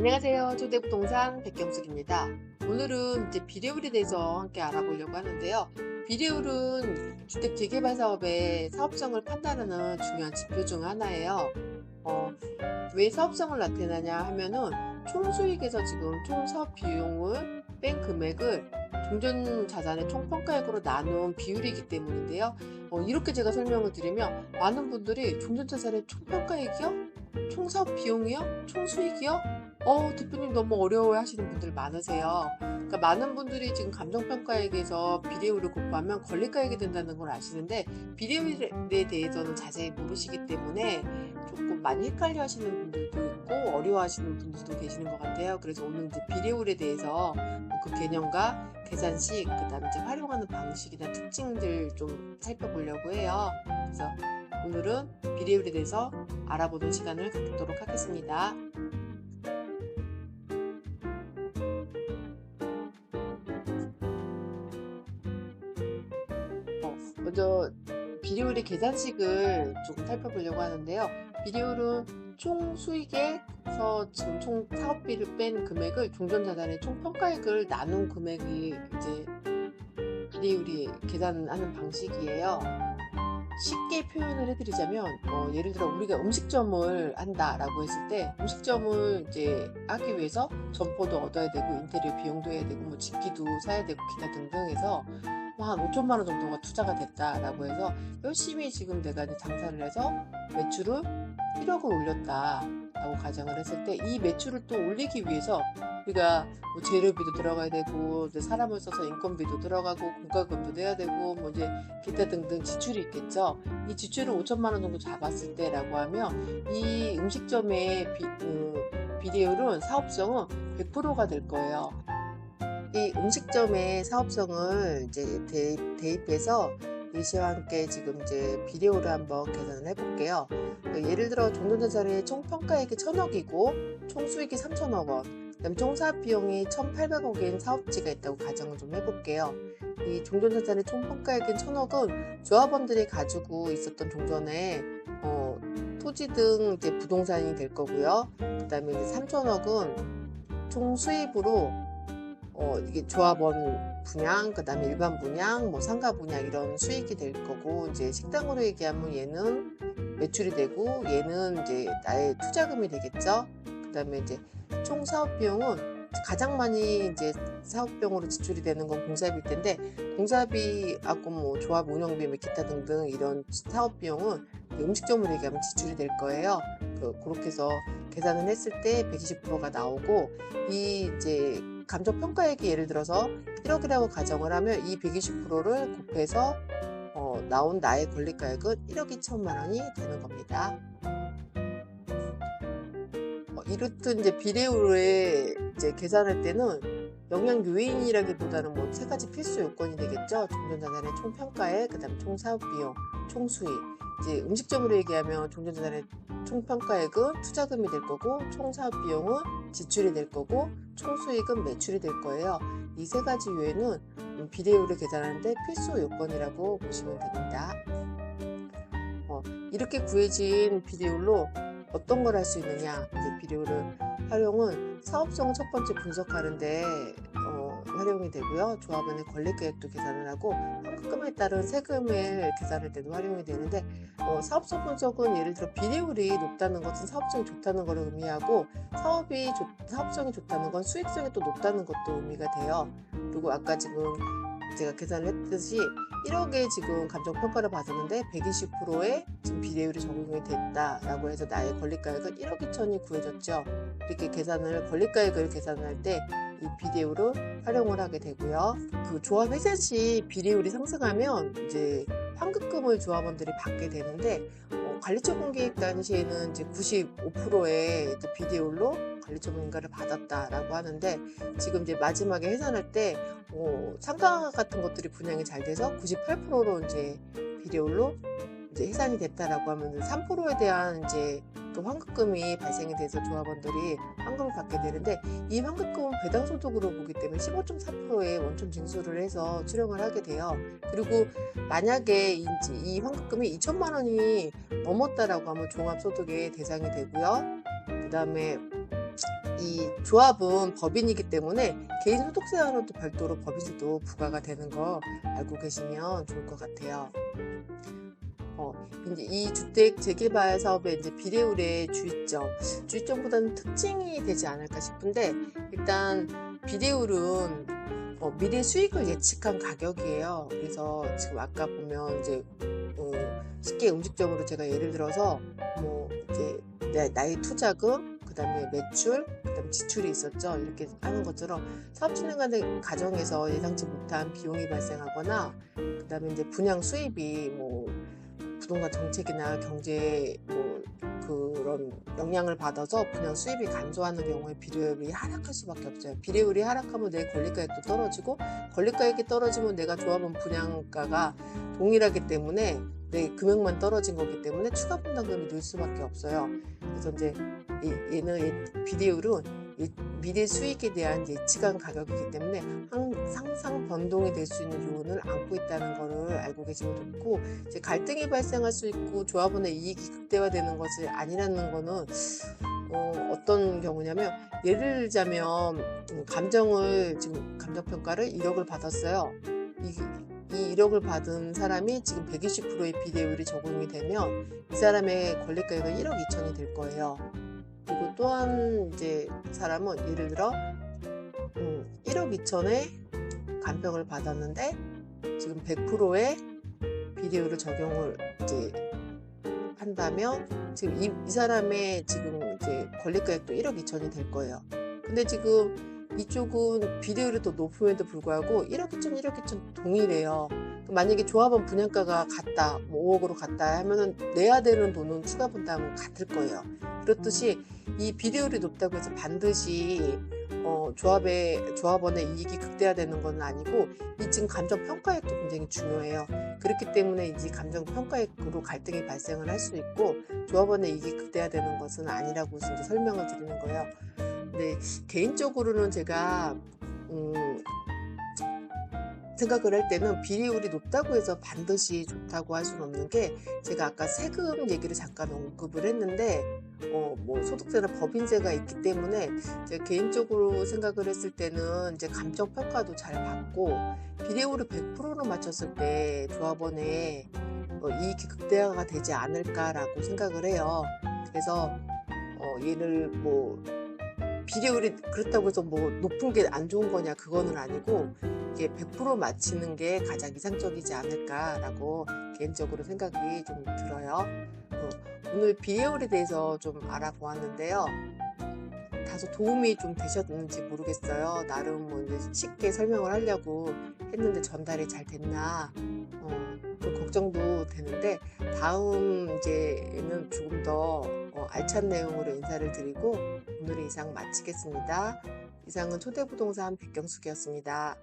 안녕하세요. 초대부동산 백경숙입니다. 오늘은 이제 비례율에 대해서 함께 알아보려고 하는데요. 비례율은 주택 재개발 사업의 사업성을 판단하는 중요한 지표 중 하나예요. 어, 왜 사업성을 나타내냐 하면은 총 수익에서 지금 총 사업 비용을 뺀 금액을 종전 자산의 총 평가액으로 나눈 비율이기 때문인데요. 이렇게 제가 설명을 드리면 많은 분들이 종전 자산의 총 평가액이요? 총 사업 비용이요? 총 수익이요? 대표님 너무 어려워 하시는 분들 많으세요. 그러니까 많은 분들이 지금 감정평가액에서 비례율을 곱하면 권리가액이 된다는 걸 아시는데 비례율에 대해서는 자세히 모르시기 때문에 조금 많이 헷갈려 하시는 분들도 있고 어려워하시는 분들도 계시는 것 같아요. 그래서 오늘 이제 비례율에 대해서 그 개념과 계산식, 그다음에 이제 활용하는 방식이나 특징들 좀 살펴보려고 해요. 그래서 오늘은 비례율에 대해서 알아보는 시간을 갖도록 하겠습니다. 먼저 비례율의 계산식을 조금 살펴보려고 하는데요. 비례율은 총 수익에서 지금 총 사업비를 뺀 금액을 종전자산의 총 평가액을 나눈 금액이 이제 비례율이 계산하는 방식이에요. 쉽게 표현을 해드리자면 예를 들어 우리가 음식점을 한다라고 했을 때 음식점을 이제 하기 위해서 점포도 얻어야 되고 인테리어 비용도 해야 되고 뭐 집기도 사야 되고 기타 등등 해서 한 5천만 원 정도가 투자가 됐다라고 해서 열심히 지금 내가 이제 장사를 해서 매출을 1억을 올렸다라고 가정을 했을 때 이 매출을 또 올리기 위해서 우리가 뭐 재료비도 들어가야 되고 이제 사람을 써서 인건비도 들어가고 공과금도 내야 되고 뭐 이제 기타 등등 지출이 있겠죠. 이 지출을 5천만 원 정도 잡았을 때라고 하면 이 음식점의 비례율은 사업성은 100%가 될 거예요. 이 음식점의 사업성을 이제 대입해서 예시와 함께 지금 이제 비례율을 한번 계산을 해볼게요. 예를 들어 종전자산의 총 평가액이 1,000억이고 총 수익이 3천억 원, 그다음 총 사업 비용이 1,800억인 사업지가 있다고 가정을 좀 해볼게요. 이 종전자산의 총 평가액인 1,000억은 조합원들이 가지고 있었던 종전에 토지 등 이제 부동산이 될 거고요. 그다음에 이제 3천억은 총 수입으로 이게 조합원 분양, 그 다음에 일반 분양, 뭐 상가 분양 이런 수익이 될 거고, 이제 식당으로 얘기하면 얘는 매출이 되고, 얘는 이제 나의 투자금이 되겠죠. 그 다음에 이제 총 사업 비용은 가장 많이 이제 사업 비용으로 지출이 되는 건 공사비일 텐데, 공사비하고 뭐 조합 운영비, 뭐 기타 등등 이런 사업 비용은 음식점으로 얘기하면 지출이 될 거예요. 그렇게 해서 계산을 했을 때 120%가 나오고, 이 이제 감정평가액이 예를 들어서 1억이라고 가정을 하면 이 120%를 곱해서 나온 나의 권리가액은 1억 2천만 원이 되는 겁니다. 이렇듯 이제 비례율에 이제 계산할 때는 영향 요인이라기보다는 뭐 세 가지 필수 요건이 되겠죠. 종전자산의 총 평가액, 그다음 총 사업 비용, 총 수익. 이제 음식점으로 얘기하면 종전자산의 총 평가액은 투자금이 될 거고, 총 사업 비용은 지출이 될 거고, 총 수익은 매출이 될 거예요. 이 세 가지 요인은 비례율을 계산하는데 필수 요건이라고 보시면 됩니다. 이렇게 구해진 비례율로 어떤 걸 할 수 있느냐? 이제 비례율을 활용은 사업성 첫 번째 분석하는데 활용이 되고요. 조합원의 권리계획도 계산을 하고 환급금에 따른 세금을 계산할 때도 활용이 되는데 사업성 분석은 예를 들어 비례율이 높다는 것은 사업성이 좋다는 것을 의미하고 사업성이 좋다는 건 수익성이 또 높다는 것도 의미가 돼요. 그리고 아까 지금 제가 계산을 했듯이 1억에 지금 감정평가를 받았는데 120%의 지금 비례율이 적용이 됐다라고 해서 나의 권리가액은 1억 2천이 구해졌죠. 이렇게 권리가액을 계산할 때 이 비례율을 활용을 하게 되고요. 그 조합 회생 시 비례율이 상승하면 이제 환급금을 조합원들이 받게 되는데 관리처분 계획 당시에는 이제 95%의 비례율로 관리처분 인가를 받았다라고 하는데 지금 이제 마지막에 해산할 때 상가 같은 것들이 분양이 잘 돼서 98%로 이제 비례율로 이제 해산이 됐다라고 하면 3%에 대한 이제 또 환급금이 발생이 돼서 조합원들이 환급을 받게 되는데 이 환급금은 배당소득으로 보기 때문에 15.4%의 원천 징수를 해서 수령을 하게 돼요. 그리고 만약에 이 환급금이 2천만 원이 넘었다라고 하면 종합소득의 대상이 되고요. 그 다음에 이 조합은 법인이기 때문에 개인 소득세와는 또 별도로 법인세도 부과가 되는 거 알고 계시면 좋을 것 같아요. 이제 이 주택 재개발 사업의 이제 비례율의 주의점보다는 특징이 되지 않을까 싶은데, 일단 비례율은 미래 수익을 예측한 가격이에요. 그래서 지금 아까 보면 이제 쉽게 음식점으로 제가 예를 들어서 뭐 이제 나의 투자금, 그다음에 매출, 그다음에 지출이 있었죠. 이렇게 하는 것처럼 사업 진행하는 과정에서 예상치 못한 비용이 발생하거나, 그다음에 이제 분양 수입이 뭐 부동산 정책이나 경제 뭐 그런 영향을 받아서 분양 수입이 감소하는 경우에 비례율이 하락할 수밖에 없어요. 비례율이 하락하면 내 권리가액도 떨어지고, 권리가액이 떨어지면 내가 조합원 분양가가 동일하기 때문에 내 금액만 떨어진 거기 때문에 추가 분담금이 늘 수밖에 없어요. 그래서 이제 얘는 비례율은 미래 수익에 대한 예측한 가격이기 때문에 항상 변동이 될 수 있는 요인을 안고 있다는 것을 알고 계시면 좋고, 이제 갈등이 발생할 수 있고 조합원의 이익이 극대화되는 것이 아니라는 거는 어떤 경우냐면, 예를 들자면 지금 감정평가를 1억을 받았어요. 이 1억을 받은 사람이 지금 120%의 비례율이 적용이 되면 이 사람의 권리가액은 1억 2천이 될 거예요. 그리고 또한 이제 사람은 예를 들어 1억 2천에 감평을 받았는데 지금 100%의 비례율을 적용을 이제 한다면 지금 이 사람의 지금 이제 권리가액도 1억 2천이 될 거예요. 근데 지금 이쪽은 비례율이 더 높음에도 불구하고 1억 2천, 1억 2천 동일해요. 만약에 조합원 분양가가 같다, 뭐 5억으로 같다 하면은 내야 되는 돈은 추가 분담은 같을 거예요. 그렇듯이 이 비례율이 높다고 해서 반드시 조합원의 이익이 극대화되는 건 아니고, 이 지금 감정평가액도 굉장히 중요해요. 그렇기 때문에 이 감정평가액으로 갈등이 발생을 할 수 있고, 조합원의 이익이 극대화되는 것은 아니라고 이제 설명을 드리는 거예요. 근데 개인적으로는 제가 생각을 할 때는 비례율이 높다고 해서 반드시 좋다고 할 수는 없는 게, 제가 아까 세금 얘기를 잠깐 언급을 했는데 뭐 소득세나 법인세가 있기 때문에 제가 개인적으로 생각을 했을 때는 이제 감정평가도 잘 받고 비례율을 100%로 맞췄을 때 조합원의 이익이 극대화가 되지 않을까라고 생각을 해요. 그래서 얘를 뭐 비례율이 그렇다고 해서 뭐 높은 게 안 좋은 거냐, 그거는 아니고 이게 100% 맞추는 게 가장 이상적이지 않을까라고 개인적으로 생각이 좀 들어요. 오늘 비례율에 대해서 좀 알아보았는데요. 다소 도움이 좀 되셨는지 모르겠어요. 나름 뭐 이제 쉽게 설명을 하려고 했는데 전달이 잘 됐나 좀 걱정도 되는데, 다음 이제는 조금 더 알찬 내용으로 인사를 드리고 오늘의 이상 마치겠습니다. 이상은 초대부동산 백경숙이었습니다.